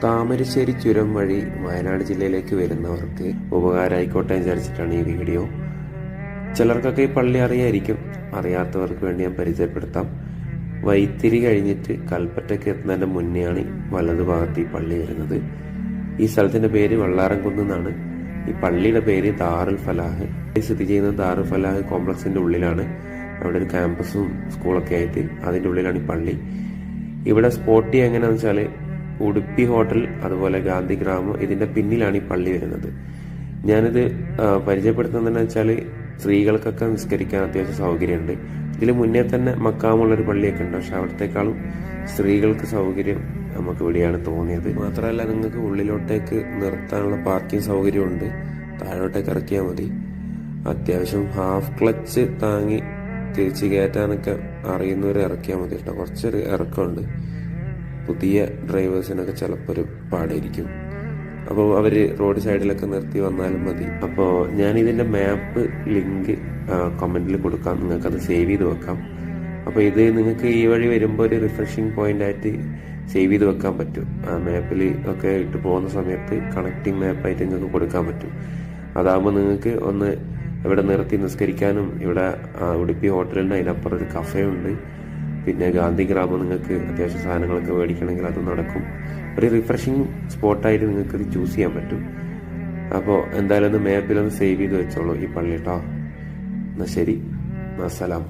താമരശ്ശേരി ചുരം വഴി വയനാട് ജില്ലയിലേക്ക് വരുന്നവർക്ക് ഉപകാരമായിക്കോട്ടെ വിചാരിച്ചിട്ടാണ് ഈ വീഡിയോ. ചിലർക്കൊക്കെ ഈ പള്ളി അറിയായിരിക്കും, അറിയാത്തവർക്ക് വേണ്ടി ഞാൻ പരിചയപ്പെടുത്താം. വൈത്തിരി കഴിഞ്ഞിട്ട് കൽപ്പറ്റയ്ക്ക് എത്തുന്നതിന്റെ മുന്നെയാണ് വലതുഭാഗത്ത് ഈ പള്ളി വരുന്നത്. ഈ സ്ഥലത്തിന്റെ പേര് വള്ളാരംകുന്ന് എന്നാണ്. ഈ പള്ളിയുടെ പേര് ദാറുൽ ഫലാഹ്. സ്ഥിതി ചെയ്യുന്നത് ദാറുൽ ഫലാഹ് കോംപ്ലക്സിന്റെ ഉള്ളിലാണ്. അവിടെ ഒരു ക്യാമ്പസും സ്കൂളൊക്കെ ആയിട്ട് അതിന്റെ ഉള്ളിലാണ് ഈ പള്ളി. ഇവിടെ സ്പോട്ട് ചെയ്യുക എങ്ങനെയാണെന്ന് വെച്ചാൽ ഉടുപ്പി ഹോട്ടൽ, അതുപോലെ ഗാന്ധി ഗ്രാമം, ഇതിന്റെ പിന്നിലാണ് ഈ പള്ളി വരുന്നത്. ഞാനിത് പരിചയപ്പെടുത്തുന്നതെന്ന് വെച്ചാൽ സ്ത്രീകൾക്കൊക്കെ നിസ്കരിക്കാൻ അത്യാവശ്യം സൗകര്യമുണ്ട്. ഇതിൽ മുന്നേ തന്നെ മക്കാമുള്ളൊരു പള്ളിയൊക്കെ ഉണ്ട്, പക്ഷെ അവിടത്തേക്കാളും സ്ത്രീകൾക്ക് സൗകര്യം നമുക്ക് ഇവിടെയാണ് തോന്നിയത്. മാത്രമല്ല നിങ്ങൾക്ക് ഉള്ളിലോട്ടേക്ക് നിർത്താനുള്ള പാർക്കിംഗ് സൗകര്യമുണ്ട്. താഴോട്ടേക്ക് ഇറക്കിയാൽ മതി. അത്യാവശ്യം ഹാഫ് ക്ലച്ച് താങ്ങി തിരിച്ചു കയറ്റാനൊക്കെ അറിയുന്നവരെ ഇറക്കിയാൽ മതി കേട്ടോ. കുറച്ചൊരു ഇറക്കമുണ്ട്. പുതിയ ഡ്രൈവേഴ്സിനൊക്കെ ചിലപ്പോൾ ഒരു പാടായിരിക്കും. അപ്പോൾ അവർ റോഡ് സൈഡിലൊക്കെ നിർത്തി വന്നാലും മതി. അപ്പോൾ ഞാൻ ഇതിൻ്റെ മാപ്പ് ലിങ്ക് കമൻറ്റിൽ കൊടുക്കാം, നിങ്ങൾക്കത് സേവ് ചെയ്ത് വെക്കാം. അപ്പോൾ ഇത് നിങ്ങൾക്ക് ഈ വഴി വരുമ്പോൾ ഒരു റിഫ്രഷിങ് പോയിന്റ് ആയിട്ട് സേവ് ചെയ്ത് വെക്കാൻ പറ്റും. മാപ്പിൽ ഒക്കെ ഇട്ട് പോകുന്ന സമയത്ത് കണക്റ്റിംഗ് മാപ്പായിട്ട് നിങ്ങൾക്ക് കൊടുക്കാൻ പറ്റും. അതാകുമ്പോൾ നിങ്ങൾക്ക് ഒന്ന് ഇവിടെ നിർത്തി നിസ്കരിക്കാനും, ഇവിടെ ഉടുപ്പി ഹോട്ടലുണ്ട്, അതിനപ്പുറം ഒരു കഫേ ഉണ്ട്, പിന്നെ ഗാന്ധി ഗ്രാമം നിങ്ങൾക്ക് അത്യാവശ്യം സാധനങ്ങളൊക്കെ മേടിക്കണമെങ്കിൽ അത് നടക്കും. ഒരു റിഫ്രഷിങ് സ്പോട്ടായിട്ട് നിങ്ങൾക്ക് ഇത് ചൂസ് ചെയ്യാൻ പറ്റും. അപ്പോൾ എന്തായാലും ഒന്ന് മാപ്പിലൊന്ന് സേവ് ചെയ്ത് വെച്ചോളൂ ഈ പള്ളി കേട്ടോ. എന്നാൽ ശരി, അസ്സലാം.